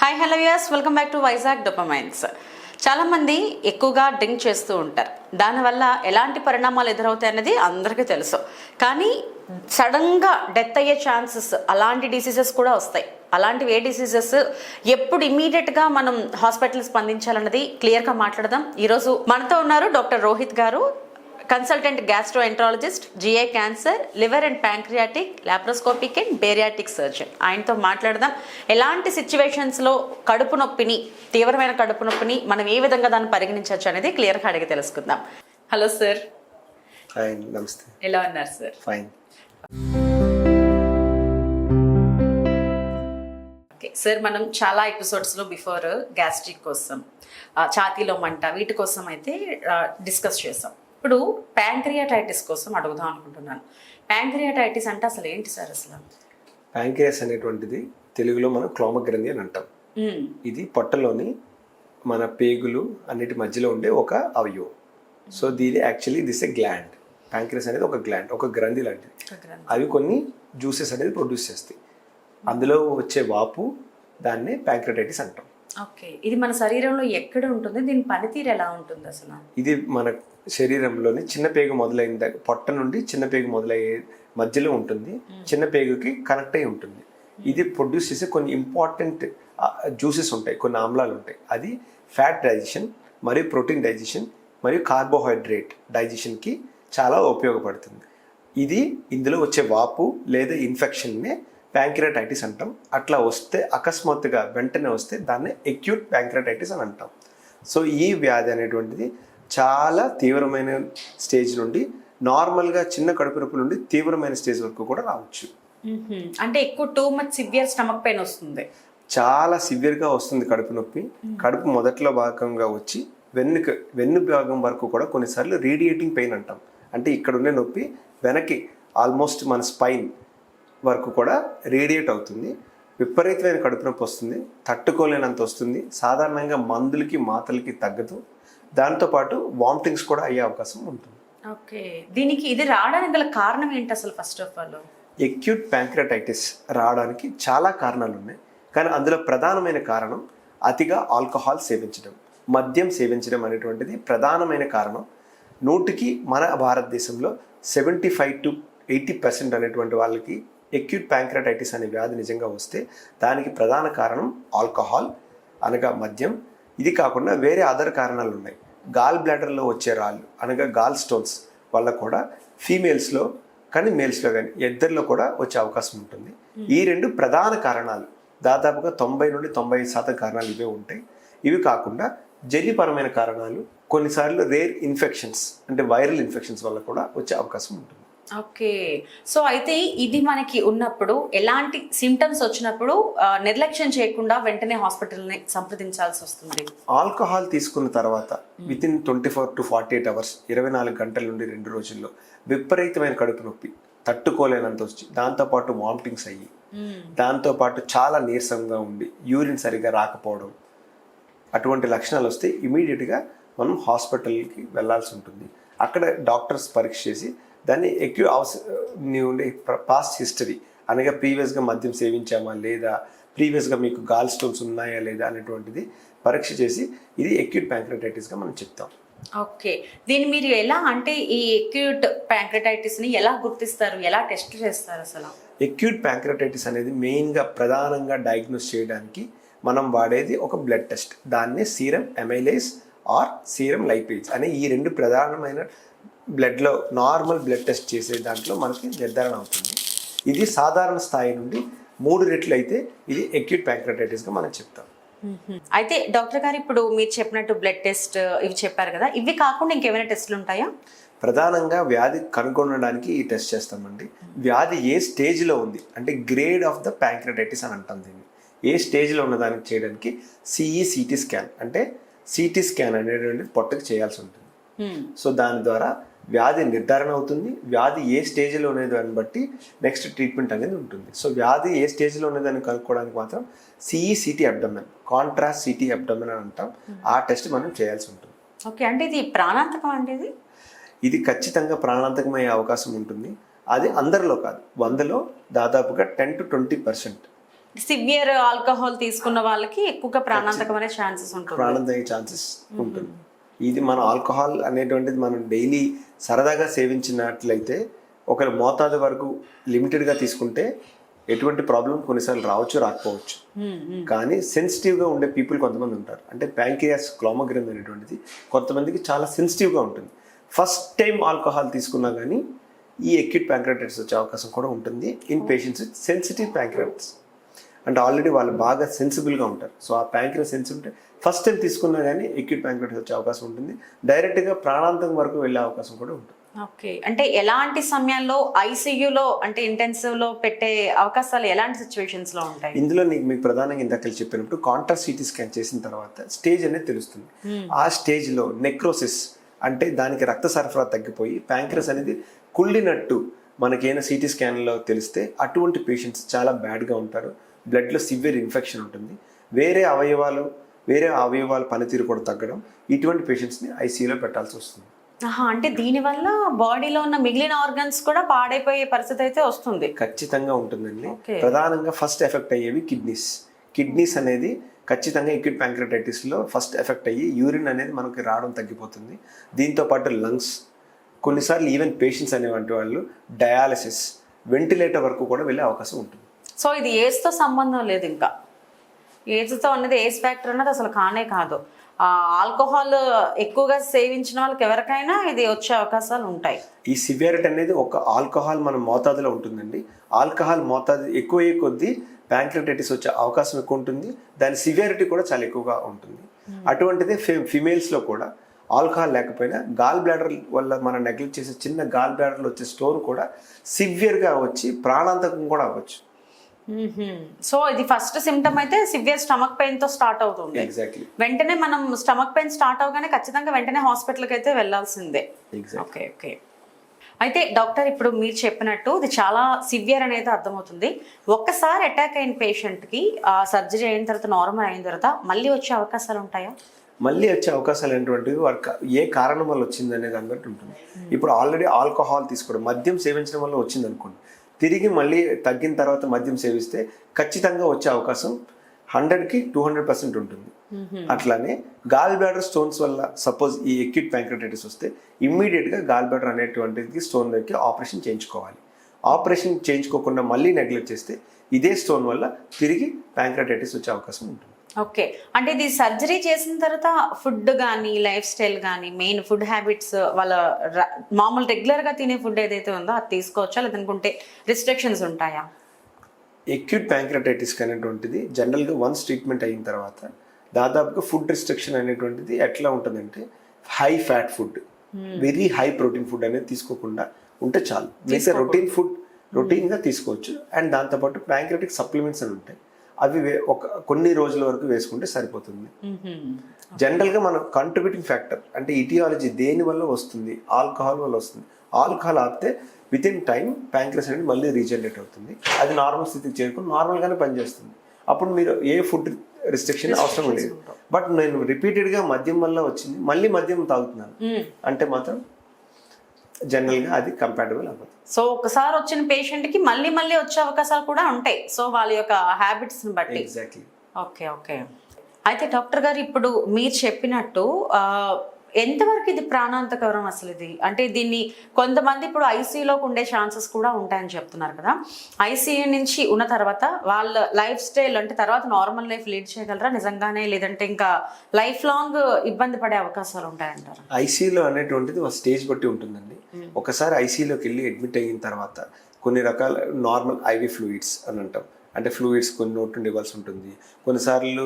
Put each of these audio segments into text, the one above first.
Hi hello viewers, welcome back to Vizag dopamines. చాలామంది ఎక్కువగా drink చేస్తూ ఉంటారు. దానివల్ల ఎలాంటి పరిణామాలు ఎదురవుతాయి అన్నది అందరికీ తెలుసు. కానీ సడన్గా డెత్ అయ్యే ఛాన్సెస్, అలాంటి డిసీజెస్ కూడా వస్తాయి. అలాంటివి ఏ డిసీజెస్, ఎప్పుడు ఇమీడియట్గా మనం హాస్పిటల్ స్పందించాలన్నది క్లియర్గా మాట్లాడదాం. ఈరోజు మనతో ఉన్నారు డాక్టర్ రోహిత్ గారు, consultant gastroenterologist, GI cancer, liver and pancreatic, laparoscopic and bariatric surgeon. ఆయనతో మాట్లాడదాం. ఎలాంటి సిచ్యువేషన్స్లో కడుపు నొప్పిని, తీవ్రమైన కడుపు నొప్పిని మనం ఏ విధంగా దాన్ని పరిగణించవచ్చు అనేది క్లియర్గా అడిగి తెలుసుకుందాం. Hello sir. హాయ్, నమస్తే. ఎలా ఉన్నారు సార్? ఫైన్. ఓకే సార్, మనం చాలా ఎపిసోడ్స్లో బిఫోర్ గ్యాస్ట్రిక్ కోసం, ఛాతీలో మంట, వీటి కోసం అయితే డిస్కస్ చేసాం. ఇప్పుడు ప్యాంక్రియాటైటిస్ కోసం అడుగుదాం అనుకుంటున్నాను. ప్యాంక్రియాటైటిస్ అంటే అసలు ఏంటి సార్? అసలు ప్యాంక్రియాస్ అనేటువంటిది తెలుగులో మనం క్లోమగ్రంథి అని అంటాం. ఇది పొట్టలోని మన పేగులు అన్నిటి మధ్యలో ఉండే ఒక అవయవం. సో దీని actually this A gland. Pancreas అనేది ఒక గ్లాండ్, ఒక గ్రంథి లాంటిది. అవి కొన్ని జ్యూసెస్ అనేది ప్రొడ్యూస్ చేస్తాయి. అందులో వచ్చే వాపు దాన్నే ప్యాంక్రియాటైటిస్ అంటాం. ఓకే, ఇది మన శరీరంలో ఎక్కడ ఉంటుంది? దీని పనితీరు ఎలా ఉంటుంది అసలు? ఇది మన శరీరంలోని చిన్న పేగు మొదలైన పొట్ట నుండి చిన్న పేగు మొదలయ్యే మధ్యలో ఉంటుంది. చిన్న పేగుకి కనెక్ట్ అయి ఉంటుంది. ఇది ప్రొడ్యూస్ చేసే కొన్ని ఇంపార్టెంట్ జ్యూసెస్ ఉంటాయి, కొన్ని ఆమ్లాలు ఉంటాయి. అది ఫ్యాట్ డైజెషన్ మరియు ప్రోటీన్ డైజెషన్ మరియు కార్బోహైడ్రేట్ డైజెషన్కి చాలా ఉపయోగపడుతుంది. ఇది ఇందులో వచ్చే వాపు లేదా ఇన్ఫెక్షన్నే ప్యాంక్రియాటైటిస్ అంటాం. అట్లా వస్తే అకస్మాత్తుగా వెంటనే వస్తే దాన్ని అక్యూట్ ప్యాంక్రియాటైటిస్ అని అంటాం. సో ఈ వ్యాధి అనేటువంటిది చాలా తీవ్రమైన స్టేజ్ నుండి, నార్మల్గా చిన్న కడుపు నొప్పి నుండి తీవ్రమైన స్టేజ్ వరకు కూడా రావచ్చు. అంటే ఎక్కువ too much severe stomach pain వస్తుంది. చాలా సివియర్గా వస్తుంది కడుపు నొప్పి. కడుపు మొదట్లో భాగంగా వచ్చి వెన్ను భాగం వరకు కూడా కొన్నిసార్లు రేడియేటింగ్ పెయిన్ అంటాం. అంటే ఇక్కడ ఉండే నొప్పి వెనక్కి ఆల్మోస్ట్ మన స్పైన్ వరకు కూడా రేడియేట్ అవుతుంది. విపరీతమైన కడుపు నొప్పి వస్తుంది, తట్టుకోలేనంత వస్తుంది. సాధారణంగా మందులకి మాత్రలకి తగ్గదు. దాంతోపాటు వామిటింగ్స్ కూడా అయ్యే అవకాశం ఉంటుంది. ఓకే, దీనికి ఇది రావడానికి గల కారణం ఏంటి అసలు? First of all, acute pancreatitis రావడానికి చాలా కారణాలు ఉన్నాయి. కానీ అందులో ప్రధానమైన కారణం అతిగా ఆల్కహాల్ సేవించడం, మద్యం సేవించడం అనేటువంటిది ప్రధానమైన కారణం. నూటికి మన భారతదేశంలో 75 to 80% అనేటువంటి వాళ్ళకి అక్యూట్ ప్యాంక్రియాటైటిస్ అనే వ్యాధి నిజంగా వస్తే దానికి ప్రధాన కారణం ఆల్కహాల్ అనగా మద్యం. ఇది కాకుండా వేరే అదర్ కారణాలు ఉన్నాయి. గాల్ బ్లాడర్లో వచ్చే రాళ్ళు అనగా గాల్ స్టోన్స్ వల్ల కూడా ఫీమేల్స్లో కానీ మేల్స్లో కానీ ఇద్దరిలో కూడా వచ్చే అవకాశం ఉంటుంది. ఈ రెండు ప్రధాన కారణాలు. దాదాపుగా 90 నుండి 95% కారణాలు ఇవే ఉంటాయి. ఇవి కాకుండా జన్యుపరమైన కారణాలు, కొన్నిసార్లు రేర్ ఇన్ఫెక్షన్స్ అంటే వైరల్ ఇన్ఫెక్షన్స్ వల్ల కూడా వచ్చే అవకాశం ఉంటుంది. ఓకే, సో అయితే ఇది మనకి ఉన్నప్పుడు, ఎలాంటి సిమ్టమ్స్ వచ్చినప్పుడు నిర్లక్ష్యం చేయకుండా వెంటనే హాస్పిటల్ని సంప్రదించాల్సి వస్తుంది? ఆల్కహాల్ తీసుకున్న తర్వాత వితిన్ 24 to 48 hours, 24 గంటల నుండి 2 రోజుల్లో విపరీతమైన కడుపు నొప్పి, తట్టుకోలేనంత వచ్చి, దాంతోపాటు వామిటింగ్స్ అయ్యి, దాంతోపాటు చాలా నీరసంగా ఉండి, యూరిన్ సరిగా రాకపోవడం, అటువంటి లక్షణాలు వస్తే ఇమీడియట్గా మనం హాస్పిటల్కి వెళ్ళాల్సి ఉంటుంది. అక్కడ డాక్టర్స్ పరీక్ష చేసి దాన్ని ఉండే పాస్ట్ హిస్టరీ అనగా ప్రీవియస్గా మద్యం సేవించామా లేదా, ప్రీవియస్గా మీకు గాల్ స్టోన్స్ ఉన్నాయా లేదా అనేటువంటిది పరీక్ష చేసి ఇది అక్యూట్ ప్యాంక్రియాటైటిస్గా మనం చెప్తాం. ఓకే, దీన్ని మీరు ఎలా, అంటే ఈ అక్యూట్ ప్యాంక్రియాటైటిస్ని ఎలా గుర్తిస్తారు, ఎలా టెస్ట్ చేస్తారు అసలు? అక్యూట్ ప్యాంక్రియాటైటిస్ అనేది మెయిన్గా ప్రధానంగా డయాగ్నోస్ చేయడానికి మనం వాడేది ఒక బ్లడ్ టెస్ట్. దాన్నే serum amylase or serum lipase అనే ఈ రెండు ప్రధానమైన బ్లడ్లో నార్మల్ బ్లడ్ టెస్ట్ చేసే దాంట్లో మనకి నిర్ధారణ అవుతుంది. ఇది సాధారణ స్థాయి నుండి 3 రెట్లు అయితే ఇది అక్యూట్ ప్యాంక్రియాటైటిస్గా మనం చెప్తాం. అయితే డాక్టర్ గారు, ఇప్పుడు మీరు చెప్పినట్టు బ్లడ్ టెస్ట్ ఇవి చెప్పారు కదా, ఇవి కాకుండా ఇంకేమైనా టెస్టులు ఉంటాయా? ప్రధానంగా వ్యాధి కనుగొనడానికి ఈ టెస్ట్ చేస్తామండి. వ్యాధి ఏ స్టేజ్లో ఉంది అంటే గ్రేడ్ ఆఫ్ ద ప్యాంక్రియాటైటిస్ అని అంటాం దీన్ని. ఏ స్టేజ్లో ఉన్నదానికి చేయడానికి సిటీ స్కాన్ అంటే సిటీ స్కాన్ అనేటువంటి పొట్టకు చేయాల్సి ఉంటుంది. సో దాని ద్వారా వ్యాధి నిర్ధారణ అవుతుంది. వ్యాధి ఏ స్టేజ్లో ఉన్నది దాన్ని బట్టి నెక్స్ట్ ట్రీట్మెంట్ అనేది ఉంటుంది. సో వ్యాధి ఏ స్టేజ్లో ఉన్నదని కనుక్కోవడానికి మాత్రం city abdomen, contrast city abdomen అని అంటాం. ఆ టెస్ట్ మనం చేయాల్సి ఉంటుంది. ఓకే, అంటే ఇది ప్రాణాంతకం అంటే ఇది ఖచ్చితంగా ప్రాణాంతకమయ్యే అవకాశం ఉంటుంది. అది అందరిలో కాదు, 100లో దాదాపుగా 10 to 20% సివియర్ ఆల్కహాల్ తీసుకున్న వాళ్ళకి ఎక్కువగా ప్రాణాంతకమనే ఛాన్సెస్ ఉంటుంది. ప్రాణాంతక ఛాన్సెస్ ఉంటుంది. ఇది మన ఆల్కహాల్ అనేటువంటిది మనం డైలీ సరదాగా సేవించినట్లయితే ఒక మోతాదు వరకు లిమిటెడ్గా తీసుకుంటే ఎటువంటి ప్రాబ్లం కొన్నిసార్లు రావచ్చు, రాకపోవచ్చు. కానీ సెన్సిటివ్గా ఉండే పీపుల్ కొంతమంది ఉంటారు. అంటే ప్యాంక్రియాస్ క్లోమోగ్రామ్ అనేటువంటిది కొంతమందికి చాలా సెన్సిటివ్గా ఉంటుంది. ఫస్ట్ టైం ఆల్కహాల్ తీసుకున్నా కానీ ఈ ఎక్యూట్ ప్యాంక్రియాటిస్ వచ్చే అవకాశం కూడా ఉంటుంది ఇన్ పేషెంట్స్ విత్ సెన్సిటివ్ ప్యాంక్రియాటిస్. అంటే ఆల్రెడీ వాళ్ళు బాగా సెన్సిబుల్గా ఉంటారు. సో ఆ ప్యాంక్రియాస్ సెన్సిటివ్ ఉంటే ఫస్ట్ టైం తీసుకున్నా కానీ ఎక్యూట్ ప్యాంక్రియాటిస్ వచ్చే అవకాశం ఉంటుంది. డైరెక్ట్గా ప్రాణాంతం వరకు వెళ్ళే అవకాశం కూడా ఉంటుంది. ఓకే, అంటే ఎలాంటి సమయాల్లో ఐసీయూలో అంటే ఇంటెన్సివ్లో పెట్టే అవకాశాలు ఎలాంటి సిచ్యువేషన్స్లో ఉంటాయి? ఇందులో మీకు ప్రధానంగా ఇందాక చెప్పినప్పుడు కాంట్రాస్ట్ సిటీ స్కాన్ చేసిన తర్వాత స్టేజ్ అనేది తెలుస్తుంది. ఆ స్టేజ్లో నెక్రోసిస్ అంటే దానికి రక్త సరఫరా తగ్గిపోయి ప్యాంక్రియాస్ అనేది కుళ్ళినట్టు మనకైనా సిటీ స్కాన్లో తెలిస్తే అటువంటి పేషెంట్స్ చాలా బ్యాడ్గా ఉంటారు. బ్లడ్లో సివియర్ ఇన్ఫెక్షన్ ఉంటుంది. వేరే అవయవాల పనితీరు కూడా తగ్గడం, ఇటువంటి పేషెంట్స్ని ఐసీయూలో పెట్టాల్సి వస్తుంది. అంటే దీనివల్ల బాడీలో ఉన్న మిగిలిన ఆర్గన్స్ కూడా పాడైపోయే పరిస్థితి అయితే వస్తుంది. ఖచ్చితంగా ఉంటుందండి. ప్రధానంగా ఫస్ట్ ఎఫెక్ట్ అయ్యేవి కిడ్నీస్ అనేది ఖచ్చితంగా ఎక్యూట్ ప్యాంక్రియాటిస్లో ఫస్ట్ ఎఫెక్ట్ అయ్యి యూరిన్ అనేది మనకి రావడం తగ్గిపోతుంది. దీంతో పాటు లంగ్స్, కొన్నిసార్లు ఈవెన్ పేషెంట్స్ అనేవంటి వాళ్ళు డయాలసిస్, వెంటిలేటర్ వరకు కూడా వెళ్ళే అవకాశం ఉంటుంది. సో ఇది ఏజ్తో సంబంధం లేదు, ఇంకా ఏజ్తో అనేది ఏజ్ ఫ్యాక్టర్ అన్నది అసలు కానే కాదు. ఆల్కహాల్ ఎక్కువగా సేవించిన వాళ్ళకి ఎవరికైనా ఇది వచ్చే అవకాశాలు ఉంటాయి. ఈ సివియారిటీ అనేది ఒక ఆల్కహాల్ మన మోతాదులో ఉంటుందండి. ఆల్కహాల్ మోతాదు ఎక్కువయ్యే కొద్దీ ప్యాంక్రియాటిస్ వచ్చే అవకాశం ఎక్కువ ఉంటుంది. దాని సివియారిటీ కూడా చాలా ఎక్కువగా ఉంటుంది. అటువంటిదే ఫిమేల్స్లో కూడా ఆల్కహాల్ లేకపోయినా గాల్ బ్లాడర్ వల్ల మనం నెగ్లెక్ట్ చేసే చిన్న గాల్ బ్లాడర్లో వచ్చే స్టోన్ కూడా సివియర్గా వచ్చి ప్రాణాంతకం కూడా అవ్వచ్చు. సో ఇది ఫస్ట్ సిమ్టమ్ అయితే సివియర్ స్టమక్ పెయిన్ తో స్టార్ట్ అవుతుంది. ఎగ్జాక్ట్లీ. వెంటనే మనం స్టమక్ పెయిన్ స్టార్ట్ అవగానే ఖచ్చితంగా వెంటనే హాస్పిటల్కి అయితే వెళ్ళాల్సిందే. Okay okay. అయితే డాక్టర్, ఇప్పుడు మీరు చెప్పినట్టు ఇది చాలా సివియర్ అనేది అర్థమవుతుంది. ఒక్కసారి అటాక్ అయిన పేషెంట్కి సర్జరీ అయిన తర్వాత, నార్మల్ అయిన తర్వాత మళ్ళీ వచ్చే అవకాశాలు ఉంటాయా? మళ్ళీ వచ్చే అవకాశాలు ఏంటంటే వారికి ఏ కారణం వల్ల వచ్చింది అనేది దాన్ని బట్టి ఉంటుంది. ఇప్పుడు ఆల్రెడీ ఆల్కహాల్ తీసుకోవడం, మద్యం సేవించడం వల్ల వచ్చింది అనుకోండి, తిరిగి మళ్ళీ తగ్గిన తర్వాత మద్యం సేవిస్తే ఖచ్చితంగా వచ్చే అవకాశం 100కి 200% ఉంటుంది. అట్లానే గాల్ బ్లాడర్ స్టోన్స్ వల్ల సపోజ్ ఈ ఎక్యూట్ ప్యాంక్రియాటిస్ వస్తే ఇమ్మీడియట్గా గాల్ బ్లాడర్ అనేటువంటిది స్టోన్ దగ్గరికి ఆపరేషన్ చేయించుకోవాలి. ఆపరేషన్ చేయించుకోకుండా మళ్ళీ నెగ్లెక్ట్ చేస్తే ఇదే స్టోన్ వల్ల తిరిగి ప్యాంక్రియాటిస్ వచ్చే అవకాశం ఉంటుంది. ఓకే, అంటే ఇది సర్జరీ చేసిన తర్వాత ఫుడ్ కానీ, లైఫ్ స్టైల్ కానీ, మెయిన్ ఫుడ్ హ్యాబిట్స్, వాళ్ళ మామూలు రెగ్యులర్గా తినే ఫుడ్ ఏదైతే ఉందో అది తీసుకోవచ్చా, లేదనుకుంటే రిస్ట్రిక్షన్స్ ఉంటాయా? ఎక్యూట్ ప్యాంక్రియాటిస్ అనేటువంటిది జనరల్గా వన్స్ ట్రీట్మెంట్ అయిన తర్వాత దాదాపుగా ఫుడ్ రిస్ట్రిక్షన్ అనేటువంటిది ఎట్లా ఉంటుందంటే high fat food, very high protein food అనేది తీసుకోకుండా ఉంటే చాలు. మిగతా రొటీన్గా తీసుకోవచ్చు. అండ్ దాంతోపాటు ప్యాంక్రియాటిక్ సప్లిమెంట్స్ అని ఉంటాయి, అవి కొన్ని రోజుల వరకు వేసుకుంటే సరిపోతుంది. జనరల్గా మనం కంట్రిబ్యూటింగ్ ఫ్యాక్టర్ అంటే ఇటియాలజీ దేని వల్ల వస్తుంది, ఆల్కహాల్ వల్ల వస్తుంది. ఆల్కహాల్ ఆపితే విత్ ఇన్ టైం ప్యాంక్రియాస్ అనేది మళ్ళీ రీజనరేట్ అవుతుంది. అది నార్మల్ స్థితికి చేరుకుని నార్మల్గానే పనిచేస్తుంది. అప్పుడు మీరు ఏ ఫుడ్ రిస్ట్రిక్షన్ అవసరం లేదు. బట్ నేను రిపీటెడ్గా మద్యం వల్ల వచ్చింది, మళ్ళీ మద్యం తాగుతున్నాను అంటే మాత్రం జనరల్గా అది కంపాటబుల్ అవ్వదు. సో ఒకసారి వచ్చిన పేషెంట్కి మళ్ళీ వచ్చే అవకాశాలు కూడా ఉంటాయి, సో వాళ్ళ యొక్క హ్యాబిట్స్ని బట్టి. ఎగ్జాక్ట్లీ. Okay okay. అయితే డాక్టర్ గారు, ఇప్పుడు మీరు చెప్పినట్టు ఎంతవరకు ఇది ప్రాణాంతకరం అసలు ఇది? అంటే దీన్ని కొంతమంది ఇప్పుడు ఐసీయూలోకి ఉండే ఛాన్సెస్ కూడా ఉంటాయని చెప్తున్నారు కదా. ఐసీయూ నుంచి ఉన్న తర్వాత వాళ్ళ లైఫ్ స్టైల్ అంటే తర్వాత నార్మల్ లైఫ్ లీడ్ చేయగలరా నిజంగానే, లేదంటే ఇంకా లైఫ్ లాంగ్ ఇబ్బంది పడే అవకాశాలు ఉంటాయంటారు? ఐసీయూలో అనేటువంటిది ఒక స్టేజ్ బట్టి ఉంటుందండి. ఒకసారి ఐసీయూలోకి వెళ్ళి అడ్మిట్ అయిన తర్వాత కొన్ని రకాల నార్మల్ ఐవీ ఫ్లూయిడ్స్ అని అంటాం, అంటే ఫ్లూయిడ్స్ కొన్ని నోట్ నుండి ఇవ్వాల్సి ఉంటుంది. కొన్నిసార్లు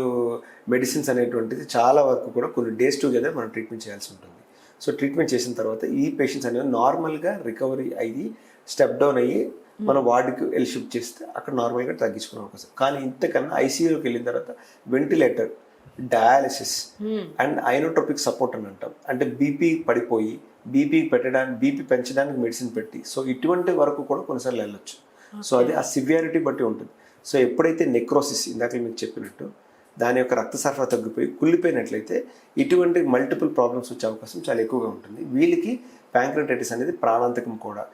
మెడిసిన్స్ అనేటువంటిది చాలా వరకు కూడా కొన్ని డేస్ టుగెదర్ మనం ట్రీట్మెంట్ చేయాల్సి ఉంటుంది. సో ట్రీట్మెంట్ చేసిన తర్వాత ఈ పేషెంట్స్ అనేవి నార్మల్గా రికవరీ అయ్యి స్టెప్ డౌన్ అయ్యి మన వార్డుకి వెళ్ళి షిఫ్ట్ చేస్తే అక్కడ నార్మల్గా తగ్గించుకునే అవకాశం. కానీ ఇంతకన్నా ఐసీయూలోకి వెళ్ళిన తర్వాత ventilator, dialysis and ionotropic support అని అంటాం, అంటే బీపీ పడిపోయి బీపీ పెంచడానికి మెడిసిన్ పెట్టి, సో ఇటువంటి వరకు కూడా కొన్నిసార్లు వెళ్ళొచ్చు. సో అది ఆ సివియారిటీ బట్టి ఉంటుంది. సో ఎప్పుడైతే నెక్రోసిస్ ఇందాక మీకు చెప్పినట్టు దాని యొక్క రక్త సరఫరా తగ్గిపోయి కుళ్ళిపోయినట్లయితే ఇటువంటి మల్టిపుల్ ప్రాబ్లమ్స్ వచ్చే అవకాశం చాలా ఎక్కువగా ఉంటుంది. వీళ్ళకి ప్యాంక్రియాటిస్ అనేది ప్రాణాంతకం కూడా,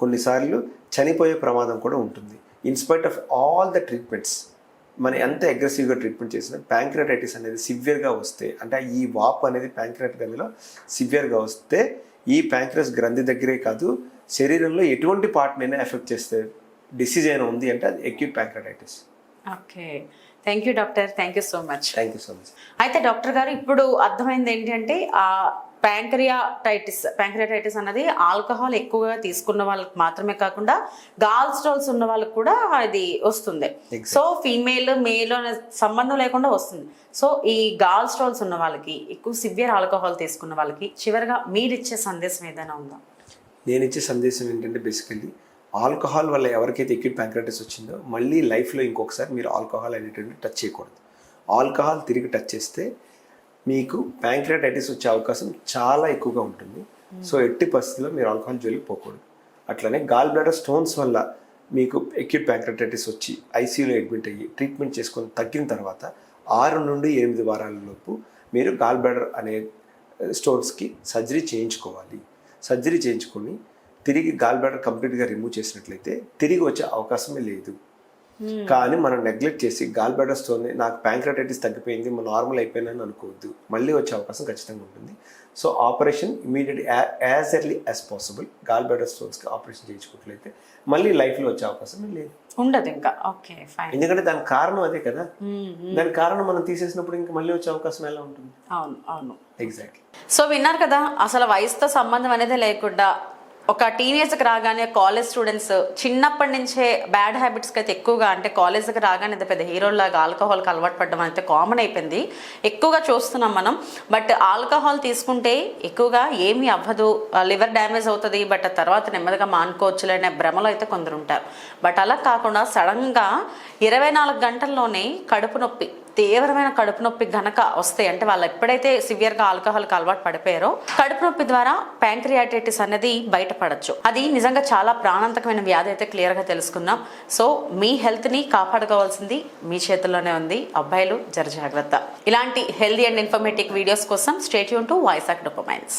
కొన్నిసార్లు చనిపోయే ప్రమాదం కూడా ఉంటుంది. In spite of all the treatments మనం ఎంత అగ్రెసివ్గా ట్రీట్మెంట్ చేసినా ప్యాంక్రియాటైటిస్ అనేది సివియర్గా వస్తే, అంటే ఈ వాపు అనేది ప్యాంక్రియాటిక్ గ్రంథిలో సివియర్గా వస్తే ఈ ప్యాంక్రియాస్ గ్రంథి దగ్గరే కాదు, శరీరంలో ఎటువంటి పార్ట్నైనా ఎఫెక్ట్ చేస్తే డిసీజ్ అయినా ఉంది అంటే అది acute pancreatitis. Okay, thank you doctor, thank you so much. Thank you so much. అయితే డాక్టర్ గారు ఇప్పుడు అర్థమైంది ఏంటంటే ఆ ప్యాంక్రియాటైటిస్ అన్నది ఆల్కహాల్ ఎక్కువగా తీసుకున్న వాళ్ళకి మాత్రమే కాకుండా గాల్ స్టోన్స్ ఉన్న వాళ్ళకి కూడా అది వస్తుంది. సో ఫీమేల్ మేల్ అనే సంబంధం లేకుండా వస్తుంది. సో ఈ గాల్ స్టోన్స్ ఉన్న వాళ్ళకి, ఎక్కువ సివియర్ ఆల్కహాల్ తీసుకున్న వాళ్ళకి చివరిగా మీరు ఇచ్చే సందేశం ఏదైనా ఉందా? నేను ఇచ్చే సందేశం ఏంటంటే బేసికల్లీ ఆల్కహాల్ వల్ల ఎవరికైతే అక్యూట్ ప్యాంక్రియాటిస్ వచ్చిందో మళ్ళీ లైఫ్లో ఇంకొకసారి మీరు ఆల్కహాల్ అనేటువంటి టచ్ చేయకూడదు. ఆల్కహాల్ తిరిగి టచ్ చేస్తే మీకు ప్యాంక్రియాటైటిస్ వచ్చే అవకాశం చాలా ఎక్కువగా ఉంటుంది. సో ఎట్టి పరిస్థితుల్లో మీరు ఆల్కహాల్ జోలికి పోకూడదు. అట్లనే గాల్ బ్లాడర్ స్టోన్స్ వల్ల మీకు అక్యూట్ ప్యాంక్రియాటైటిస్ వచ్చి ఐసీయూలో అడ్మిట్ అయ్యి ట్రీట్మెంట్ చేసుకొని తగ్గిన తర్వాత 6 నుండి 8 వారాల లోపు మీరు గాల్ బ్లాడర్ అనే స్టోన్స్కి సర్జరీ చేయించుకోవాలి. సర్జరీ చేయించుకొని తిరిగి గాల్ బ్లాడర్ కంప్లీట్గా రిమూవ్ చేసినట్లయితే తిరిగి వచ్చే అవకాశమే లేదు. కానీ మనం నెగ్లెక్ట్ చేసి గాల్ బ్లాడర్ స్టోన్ నాకు ప్యాంక్రియాటైటిస్ తగ్గిపోయింది, మనం నార్మల్ అయిపోయినాను అనుకోవద్దు. మళ్ళీ వచ్చే అవకాశం ఖచ్చితంగా ఉంటుంది. So operation immediate as early as possible gall bladder స్టోన్స్కి ఆపరేషన్ చేయించుకున్నట్లయితే మళ్ళీ లైఫ్లో వచ్చే అవకాశం లేదు, ఉండదు ఇంకా. Okay, fine. ఎందుకంటే దానికి కారణం అదే కదా. దాని కారణం మనం తీసేసినప్పుడు ఇంకా మళ్ళీ వచ్చే అవకాశం ఎలా ఉంటుంది? అవును, అవును, ఎగ్జాక్ట్లీ. సో విన్నారు కదా, అసలు వయసుతో సంబంధం అనేది లేకుండా ఒక టీనేజ్కి రాగానే కాలేజ్ స్టూడెంట్స్ చిన్నప్పటి నుంచే బ్యాడ్ హ్యాబిట్స్కి అయితే ఎక్కువగా, అంటే కాలేజ్కి రాగానే పెద్ద హీరోలాగా ఆల్కహాల్కి అలవాటు పడడం అయితే కామన్ అయిపోయింది, ఎక్కువగా చూస్తున్నాం మనం. బట్ ఆల్కహాల్ తీసుకుంటే ఎక్కువగా ఏమీ అవ్వదు, లివర్ డ్యామేజ్ అవుతుంది, బట్ తర్వాత నెమ్మదిగా మానుకోవచ్చులే అనే భ్రమలో అయితే కొందరు ఉంటారు. బట్ అలా కాకుండా సడన్గా 24 గంటల్లోనే కడుపు నొప్పి, తీవ్రమైన కడుపు నొప్పి గనక వస్తాయి, అంటే వాళ్ళు ఎప్పుడైతే సివియర్గా ఆల్కహాల్కి అలవాటు పడిపోయారో కడుపు నొప్పి ద్వారా ప్యాంక్రియాటైటిస్ అనేది బయటపడచ్చు. అది నిజంగా చాలా ప్రాణాంతకమైన వ్యాధి అయితే క్లియర్గా తెలుసుకున్నాం. సో మీ హెల్త్ని కాపాడుకోవాల్సింది మీ చేతుల్లోనే ఉంది. అబ్బాయిలు జర జాగ్రత్త. ఇలాంటి హెల్దీ అండ్ ఇన్ఫర్మేటివ్ వీడియోస్ కోసం స్టే ట్యూన్ టు వైజాగ్ డోపమైన్స్.